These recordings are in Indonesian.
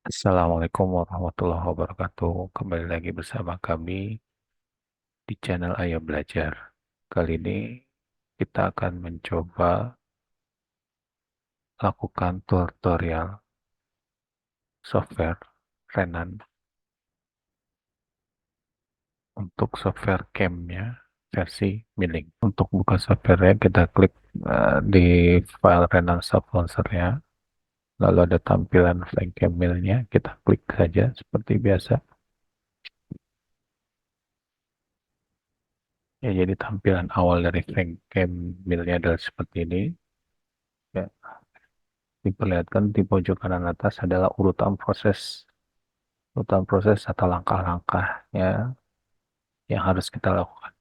Assalamualaikum warahmatullahi wabarakatuh. Kembali lagi bersama kami di channel Ayah Belajar. Kali ini kita akan mencoba lakukan tutorial software Renan untuk software cam-nya versi Milling. Untuk buka software-nya kita klik di file Renan Soft Launcher-nya. Lalu ada tampilan flank cam-nya, kita klik saja seperti biasa. Ya, jadi tampilan awal dari flank cam-nya adalah seperti ini. Ya, diperlihatkan di pojok kanan atas adalah urutan proses atau langkah-langkahnya yang harus kita lakukan.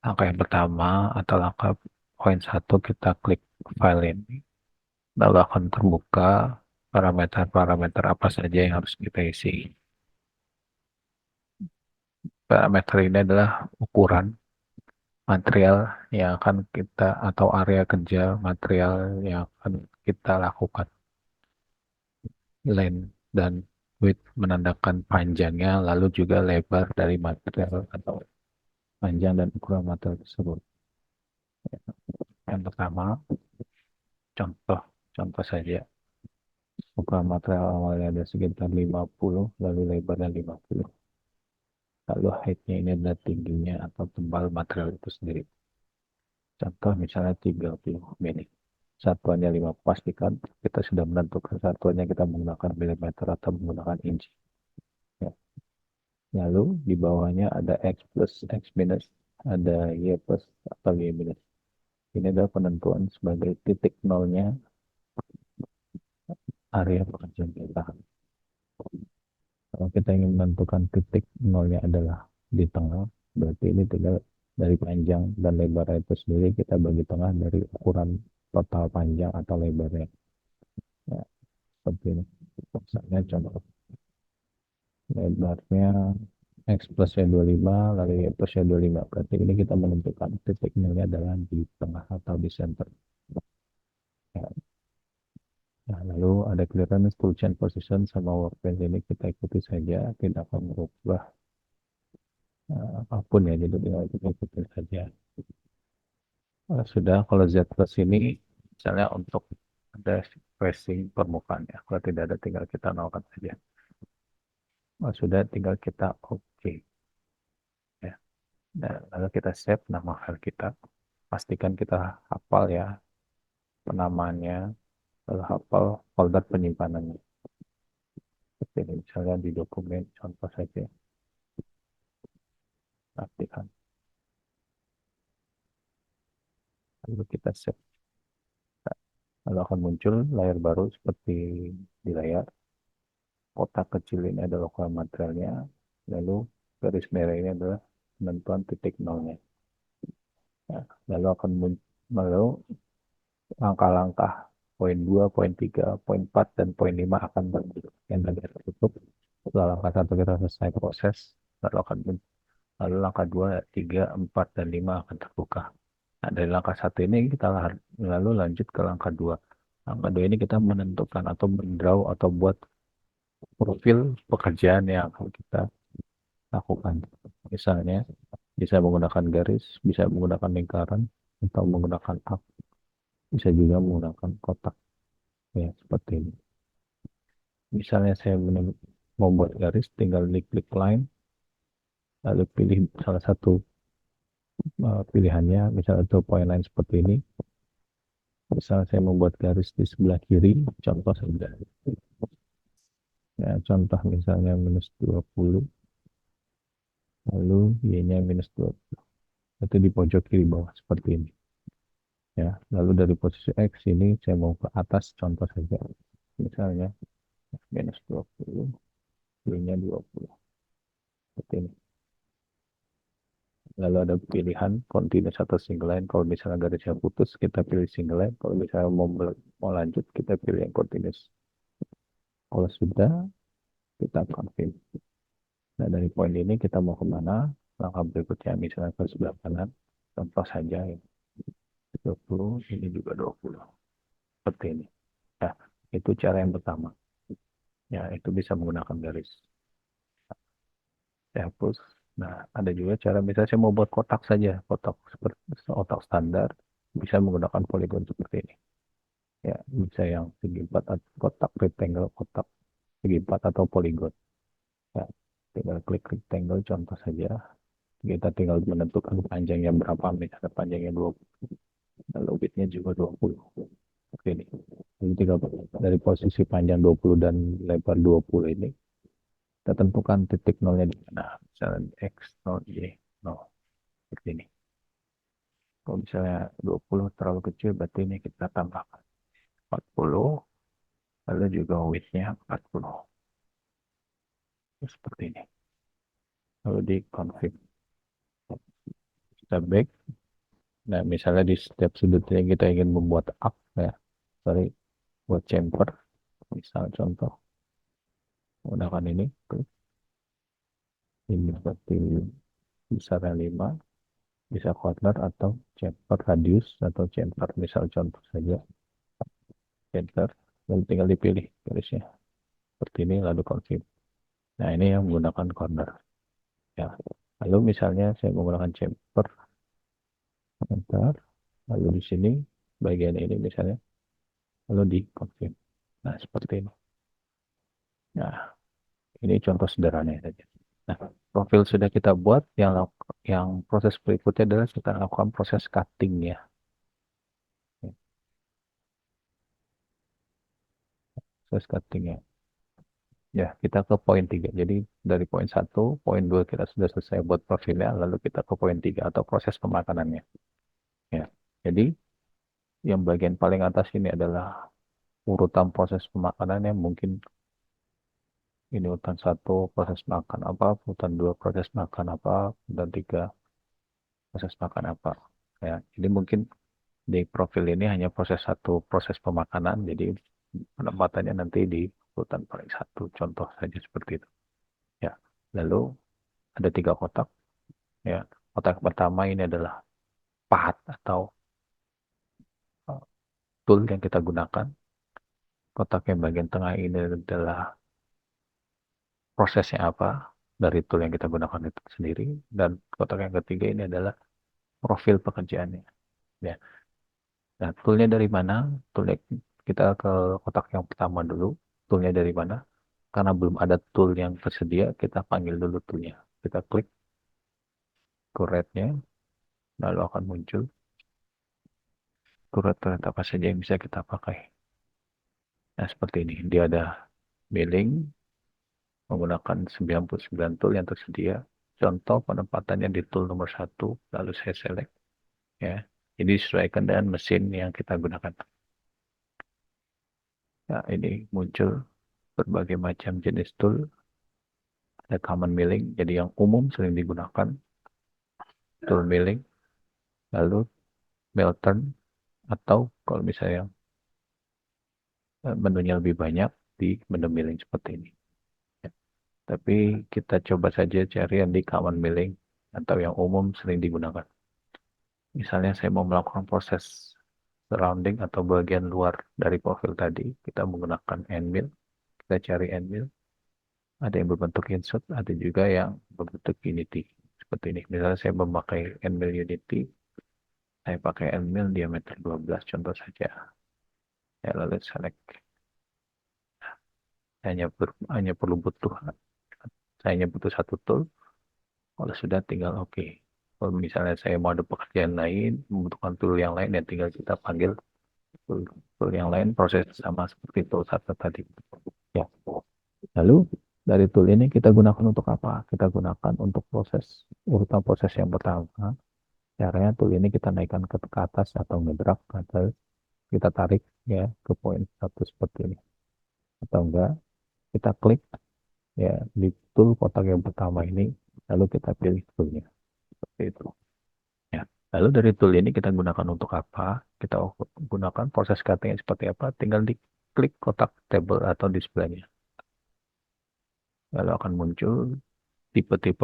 Langkah yang pertama atau langkah poin satu, kita klik file ini, lalu akan terbuka parameter-parameter apa saja yang harus kita isi. Parameter ini adalah ukuran material yang akan kita atau area kerja material yang akan kita lakukan. Length dan width menandakan panjangnya, lalu juga lebar dari material atau panjang dan ukuran material tersebut. Yang pertama, contoh contoh saja. Ukuran material awalnya ada sekitar 50, lalu lebarnya 50. Lalu height-nya ini adalah tingginya atau tebal material itu sendiri. Contoh misalnya 30 mm. Satuannya 5. Pastikan kita sudah menentukan satuannya, kita menggunakan milimeter atau menggunakan inci. Ya. Lalu di bawahnya ada X plus, X minus, ada Y plus atau Y minus. Ini adalah penentuan sebagai titik nolnya area pekerjaan kita. Kalau kita ingin menentukan titik nolnya adalah di tengah, berarti ini tinggal dari panjang dan lebar itu sendiri kita bagi tengah dari ukuran total panjang atau lebarnya. Ya, seperti ini. Misalnya contoh lebarnya X plus Y 25, lalu Y plus Y 25. Berarti ini kita menentukan titik nolnya adalah di tengah atau di center. Ya. Nah, lalu ada clearance, full chain position, sama workbench ini kita ikuti saja, tidak akan merubah apapun ya, jadi tinggal kita ikuti saja. Sudah, kalau Z plus ini misalnya untuk ada tracing permukaan ya, kalau tidak ada tinggal kita nolkan saja. Sudah, tinggal kita oke ya. Nah, lalu kita save nama file kita, pastikan kita hafal ya penamaannya, lalu hafal folder penyimpanannya. Seperti ini, misalnya di dokumen contoh saja, aktifkan. Lalu kita save. Lalu akan muncul layar baru seperti di layar. Kotak kecil ini adalah ukuran materialnya. Lalu garis merah ini adalah penentuan titik nolnya. Nah, lalu akan lalu langkah-langkah poin 2, poin 3, poin 4, dan poin 5 akan berbentuk. Yang tadi tertutup. Setelah langkah 1 kita selesai proses, lalu akan lalu langkah 2, 3, 4, dan 5 akan terbuka. Nah, dari langkah 1 ini kita lalu lanjut ke langkah 2. Langkah 2 ini kita menentukan atau mendraw atau buat profil pekerjaan yang akan kita lakukan. Misalnya bisa menggunakan garis, bisa menggunakan lingkaran, atau menggunakan arc, bisa juga menggunakan kotak. Ya, seperti ini. Misalnya saya mau buat garis, tinggal klik line, lalu pilih salah satu pilihannya, misalnya itu point line seperti ini. Misalnya saya membuat garis di sebelah kiri, contoh saja. Ya, contoh misalnya minus 20, lalu Y-nya minus 20. Itu di pojok kiri bawah, seperti ini. Ya, lalu dari posisi X ini saya mau ke atas, contoh saja. Misalnya minus 20, Y-nya 20. Seperti ini. Lalu ada pilihan continuous atau single line. Kalau misalnya garisnya putus, kita pilih single line. Kalau misalnya mau lanjut, kita pilih yang continuous. Kalau sudah, kita confirm. Nah, dari poin ini kita mau kemana? Langkah berikutnya misalnya ke sebelah kanan. Contoh saja ya. 20, ini juga 20. Seperti ini. Nah, itu cara yang pertama. Ya, itu bisa menggunakan garis. Saya hapus. Nah, ada juga cara misalnya saya mau buat kotak saja, kotak seperti kotak standar, bisa menggunakan poligon seperti ini. Ya, bisa yang segi 4 atau kotak rectangle, kotak segi 4 atau poligon. Ya, tinggal klik rectangle contoh saja. Kita tinggal menentukan panjangnya berapa, misalnya panjangnya 20, lalu widthnya juga 20. Seperti ini. Jadi dari posisi panjang 20 dan lebar 20 ini, kita tentukan titik nolnya di mana. Misalnya X, 0, Y, 0. Seperti ini. Kalau misalnya 20 terlalu kecil, berarti ini kita tambahkan 40, lalu juga width-nya 40. Seperti ini. Lalu di config. Kita back. Nah, misalnya di setiap sudutnya kita ingin membuat up, ya. Sorry, buat chamfer. Misal contoh, menggunakan ini. Klik. Ini seperti besarnya 5. Bisa corner atau chamfer radius atau chamfer. Misal contoh saja. Chamfer. Dan tinggal dipilih garisnya. Seperti ini, lalu config. Nah, ini yang menggunakan corner. Ya. Lalu misalnya saya menggunakan chamfer, sebentar, lalu di sini bagian ini misalnya, lalu di config. Nah, seperti ini. Nah, ini contoh sederhana saja. Nah, profil sudah kita buat, yang proses berikutnya adalah kita lakukan proses cutting ya. Proses cutting ya. Ya, kita ke poin 3. Jadi dari poin 1, poin 2 kita sudah selesai buat profilnya, lalu kita ke poin 3 atau proses pemakanannya. Ya. Jadi yang bagian paling atas ini adalah urutan proses pemakanan yang mungkin ini urutan 1 proses makan apa, urutan 2 proses makan apa, dan 3 proses makan apa. Ya, jadi mungkin di profil ini hanya proses 1 proses pemakanan, jadi penempatannya nanti di urutan paling 1, contoh saja seperti itu. Ya, lalu ada 3 kotak. Ya, kotak pertama ini adalah pahat atau tool yang kita gunakan. Kotak yang bagian tengah ini adalah prosesnya apa dari tool yang kita gunakan itu sendiri. Dan kotak yang ketiga ini adalah profil pekerjaannya. Ya. Nah, toolnya dari mana? Toolnya kita ke kotak yang pertama dulu. Toolnya dari mana? Karena belum ada tool yang tersedia, kita panggil dulu toolnya. Kita klik turretnya, lalu akan muncul turret-turret apa saja yang bisa kita pakai. Nah, seperti ini. Dia ada milling menggunakan 99 tool yang tersedia. Contoh penempatannya di tool nomor 1, lalu saya select. Ya. Ini disesuaikan dengan mesin yang kita gunakan. Nah, ini muncul berbagai macam jenis tool. Ada common milling, jadi yang umum sering digunakan. Tool milling, lalu mill turn, atau kalau misalnya menunya lebih banyak di menu milling seperti ini. Ya. Tapi kita coba saja cari yang di common milling atau yang umum sering digunakan. Misalnya saya mau melakukan proses surrounding atau bagian luar dari profil tadi, kita menggunakan end mill. Kita cari end mill. Ada yang berbentuk insert, ada juga yang berbentuk unity. Seperti ini. Misalnya saya memakai end mill unity, saya pakai end mill diameter 12 contoh saja. Ya, lalu select. Hanya perlu saya hanya butuh satu tool. Kalau sudah tinggal oke. Kalau misalnya saya mau ada pekerjaan lain, membutuhkan tool yang lain, ya tinggal kita panggil tool yang lain, proses sama seperti tool satu tadi. Ya. Lalu dari tool ini kita gunakan untuk apa? Kita gunakan untuk urutan proses yang pertama. Caranya tool ini kita naikkan ke atas atau ngedrag atau kita tarik ya ke poin satu seperti ini. Atau enggak, kita klik ya di tool kotak yang pertama ini, lalu kita pilih toolnya seperti itu. Ya. Lalu dari tool ini kita gunakan untuk apa? Kita gunakan proses cutting seperti apa? Tinggal diklik kotak table atau displaynya. Lalu akan muncul tipe-tipe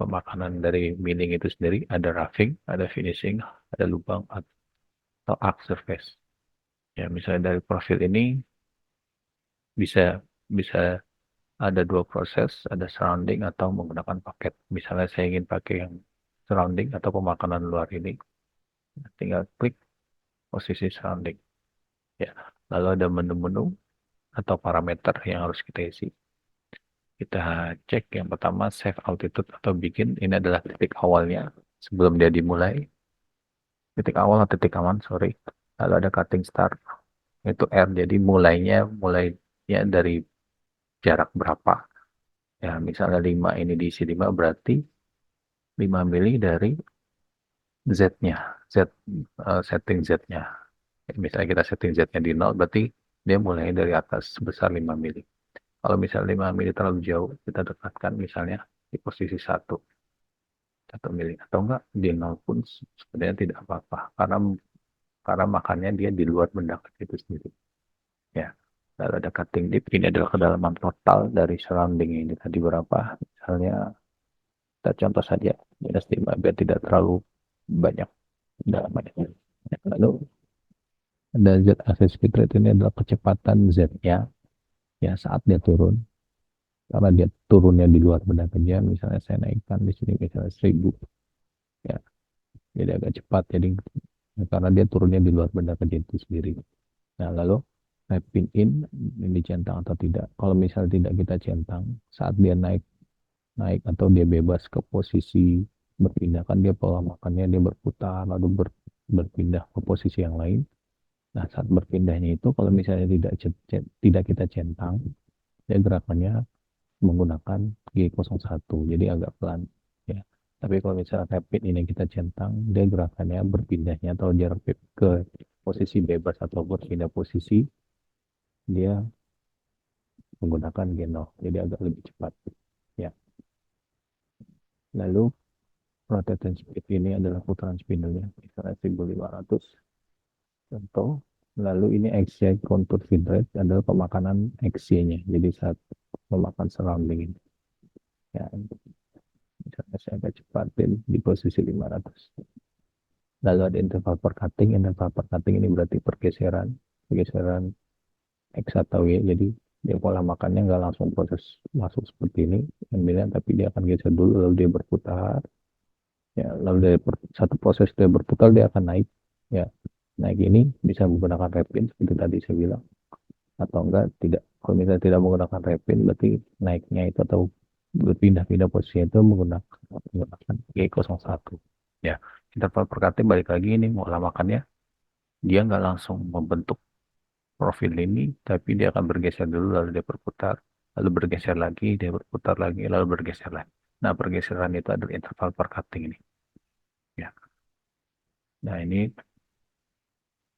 pemakanan dari milling itu sendiri. Ada roughing, ada finishing, ada lubang atau arc surface. Ya, misalnya dari profil ini bisa bisa ada dua proses, ada surrounding atau menggunakan paket. Misalnya saya ingin pakai yang surrounding atau pemakanan luar ini, tinggal klik posisi surrounding. Ya, lalu ada menu-menu atau parameter yang harus kita isi. Kita cek yang pertama save altitude atau begin. Ini adalah titik awalnya sebelum dia dimulai. Titik awal atau titik aman, sorry. Lalu ada cutting start, itu R. Jadi mulainya dari jarak berapa. Ya, misalnya 5 ini diisi 5 berarti 5 mili dari Z-nya. Setting Z-nya. Misalnya kita setting Z-nya di 0 berarti dia mulai dari atas sebesar 5 mili. Kalau misalnya 5 mili terlalu jauh, kita dekatkan misalnya di posisi 1 mili. Atau enggak, di 0 pun sebenarnya tidak apa-apa. Karena makannya dia di luar benda kecil itu sendiri. Ya. Lalu ada cutting deep. Ini adalah kedalaman total dari surrounding ini. Tadi berapa? Misalnya, kita contoh saja. -5 biar tidak terlalu banyak kedalamannya. Lalu ada Z axis speed rate, ini adalah kecepatan Z-nya ya saat dia turun. Karena dia turunnya di luar benda kejam, misalnya saya naikkan di sini misalnya 1000 ya, jadi agak cepat. Jadi karena dia turunnya di luar benda kejam itu sendiri. Nah, lalu pin in ini dicentang atau tidak. Kalau misal tidak kita centang, saat dia naik naik atau dia bebas ke posisi berpindah, kan dia pola makannya dia berputar lalu berpindah ke posisi yang lain. Nah, saat berpindahnya itu kalau misalnya tidak kita centang, dia gerakannya menggunakan G01, jadi agak pelan ya. Tapi kalau misalnya rapid ini kita centang, dia gerakannya berpindahnya atau jarak ke posisi bebas atau berpindah posisi, dia menggunakan G0, jadi agak lebih cepat ya. Lalu rotation speed ini adalah putaran spindle-nya, misalnya 1500 contoh. Lalu ini XY contour feed rate adalah pemakanan XY-nya, jadi saat memakan surrounding ini ya. Misalnya saya agak cepatin di posisi 500. Lalu ada interval per cutting. Interval per cutting ini berarti pergeseran X atau Y. Jadi dia pola makannya nggak langsung proses masuk seperti ini, ambilnya, tapi dia akan geser dulu, lalu dia berputar. Ya, lalu dari satu proses dia berputar, dia akan naik. Ya, naik ini bisa menggunakan repin seperti tadi saya bilang, atau enggak tidak. Kalau misalnya tidak menggunakan repin, berarti naiknya itu atau berpindah-pindah posisi itu menggunakan G01. Ya, interval per cutting balik lagi ini pola makannya dia nggak langsung membentuk profil ini, tapi dia akan bergeser dulu, lalu dia berputar, lalu bergeser lagi, dia berputar lagi, lalu bergeser lagi. Nah, pergeseran itu adalah interval per cutting ini. Ya. Nah, ini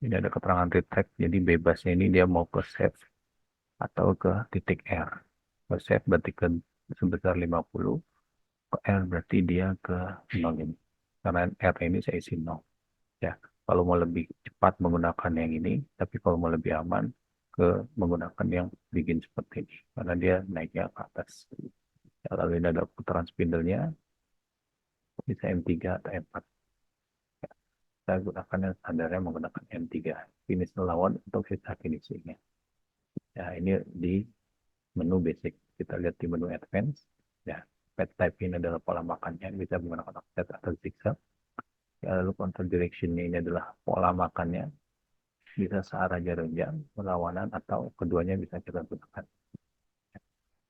ada keterangan retract, jadi bebasnya ini dia mau ke save atau ke titik R. Ke save berarti ke sebesar 50, ke R berarti dia ke 0 ini. Karena R ini saya isi 0. Ya, kalau mau lebih cepat menggunakan yang ini, tapi kalau mau lebih aman menggunakan yang bikin seperti ini, karena dia naiknya ke atas. Ya, lalu ini ada putaran spindle-nya, bisa M3 atau M4. Ya, saya gunakan yang standarnya menggunakan M3. Finish lawan untuk sisa finishingnya. Ya, ini di menu basic. Kita lihat di menu advance. Ya, pad type ini adalah pola makannya, bisa menggunakan offset atau zigzag. Ya, lalu control direction-nya ini adalah pola makannya, bisa searah jarum jam, berlawanan, atau keduanya bisa kita gunakan.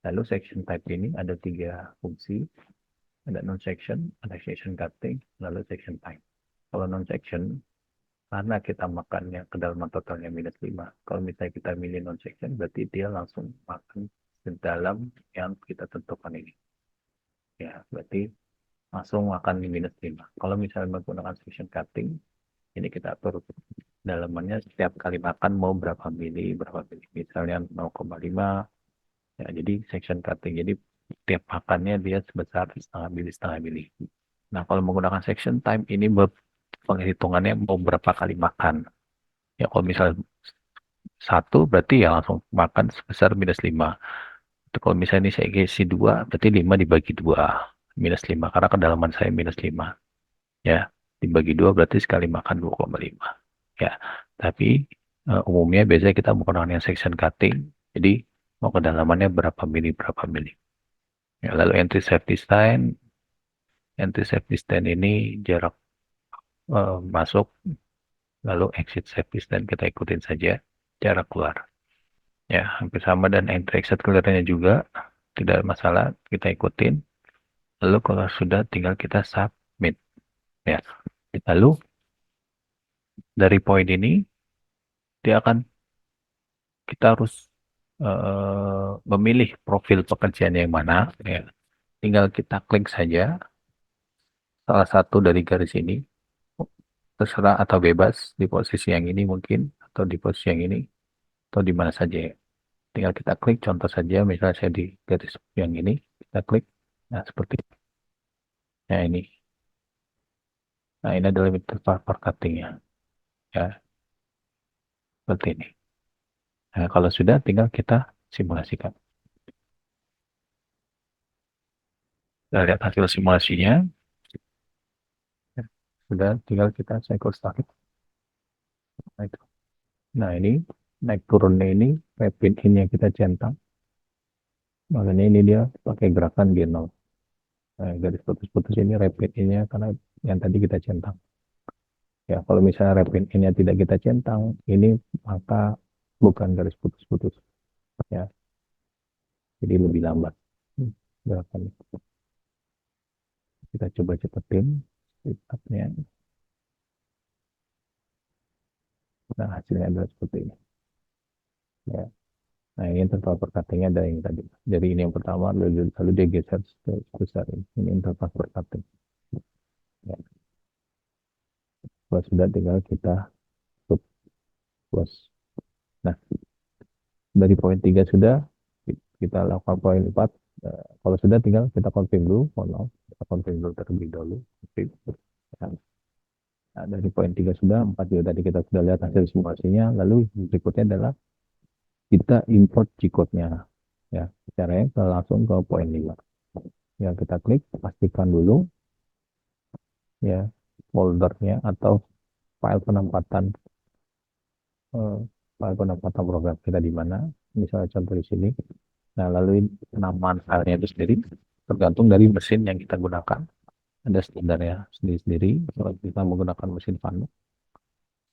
Lalu section type ini ada 3 fungsi, ada non-section, ada section cutting, lalu section time. Kalau non-section, karena kita makannya kedalaman totalnya -5. Kalau misalnya kita milih non-section, berarti dia langsung makan ke dalam yang kita tentukan ini. Ya, berarti langsung makan di -5. Kalau misalnya menggunakan section cutting, ini kita atur dalamannya setiap kali makan mau berapa mili. Misalnya 0,5. Ya, jadi section cutting. Jadi tiap makannya dia sebesar setengah mili. Nah, kalau menggunakan section time ini penghitungannya mau berapa kali makan. Ya, kalau misalnya 1 berarti ya langsung makan sebesar -5. Itu kalau misalnya ini saya isi 2, berarti 5 dibagi 2. -5 karena kedalaman saya -5. Ya, dibagi 2 berarti sekali makan 2,5. Ya, tapi umumnya biasanya kita menggunakan yang section cutting. Jadi mau kedalamannya berapa mili. Ya, lalu entry safety stand ini jarak masuk, lalu exit safety stand kita ikutin saja jarak keluar. Ya, hampir sama, dan entry exit keluarnya juga tidak ada masalah, kita ikutin. Lalu kalau sudah tinggal kita submit. Ya, lalu dari poin ini dia akan kita harus memilih profil pekerjaan yang mana. Ya, tinggal kita klik saja salah satu dari garis ini, terserah atau bebas di posisi yang ini mungkin, atau di posisi yang ini, atau di mana saja ya. Tinggal kita klik, contoh saja misalnya saya di garis yang ini, kita klik. Nah, seperti nah ini. Nah, ini adalah interval cutting-nya. Ya, seperti ini. Nah, kalau sudah tinggal kita simulasikan. Kita lihat hasil simulasinya. Ya, sudah tinggal kita cycle start. Nah, itu. Nah, ini naik turunnya ini rapid in yang kita centang. Makanya ini dia pakai gerakan G0. Nah, garis putus-putus ini rapid in-nya karena yang tadi kita centang. Ya, kalau misalnya rapid in-nya tidak kita centang, ini maka bukan garis putus-putus. Ya, jadi lebih lambat gerakannya. Kita coba cepetin speed up-nya. Nah, hasilnya adalah seperti ini. Ya. Nah, ini interval per cutting-nya dari yang tadi. Jadi ini yang pertama, lalu dia geser sebesar ini. Ini interval per cutting. Ya. Kalau sudah tinggal kita tutup close. Nah, dari poin 3 sudah, kita lakukan poin 4. Kalau sudah tinggal kita confirm dulu. Mohon maaf, kita confirm dulu terlebih dahulu. Ya. Nah, dari poin 3 sudah, 4 juga tadi kita sudah lihat hasil simulasinya. Lalu berikutnya adalah kita import G-code-nya. Ya, caranya kita langsung ke poin 5. Ya, kita klik, pastikan dulu ya foldernya atau file penempatan eh, file penempatan program kita di mana. Misalnya contoh di sini. Nah, lalu penamaan filenya itu sendiri tergantung dari mesin yang kita gunakan. Ada standarnya sendiri-sendiri. Kalau kita menggunakan mesin Fanuc,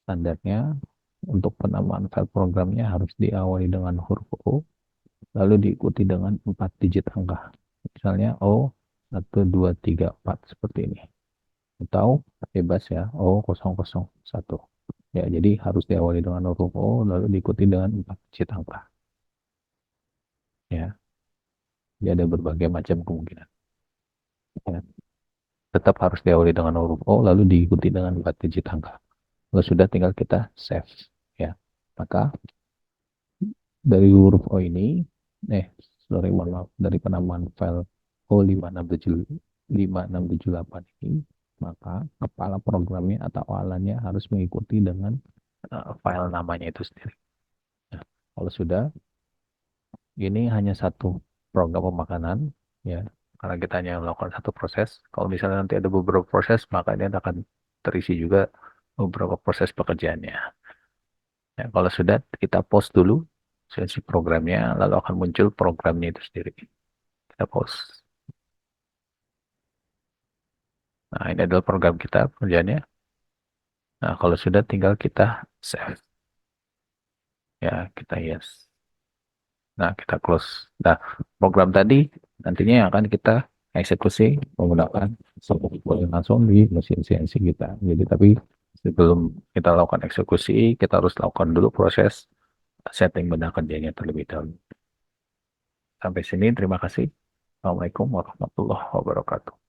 standarnya untuk penamaan file programnya harus diawali dengan huruf O, lalu diikuti dengan 4 digit angka. Misalnya O 1234 seperti ini. Atau bebas ya, O001. Ya, jadi harus diawali dengan huruf O, lalu diikuti dengan 4 digit angka. Ya, jadi ada berbagai macam kemungkinan. Ya. Tetap harus diawali dengan huruf O, lalu diikuti dengan 4 digit angka. Lalu sudah tinggal kita save. Ya, maka dari huruf O ini, mohon maaf, dari penamaan file O5678 ini, maka kepala programnya atau awalannya harus mengikuti dengan file namanya itu sendiri. Nah, kalau sudah, ini hanya satu program pemakanan, ya, karena kita hanya melakukan satu proses. Kalau misalnya nanti ada beberapa proses, maka ini akan terisi juga beberapa proses pekerjaannya. Ya, kalau sudah, kita pause dulu sesi programnya, lalu akan muncul programnya itu sendiri. Kita pause. Nah, ini adalah program kita, pekerjaannya. Nah, kalau sudah tinggal kita save. Ya, kita yes. Nah, kita close. Nah, program tadi nantinya akan kita eksekusi menggunakan langsung di mesin CNC kita. Jadi, tapi sebelum kita lakukan eksekusi, kita harus lakukan dulu proses setting benda kerjanya terlebih dahulu. Sampai sini, terima kasih. Assalamualaikum warahmatullahi wabarakatuh.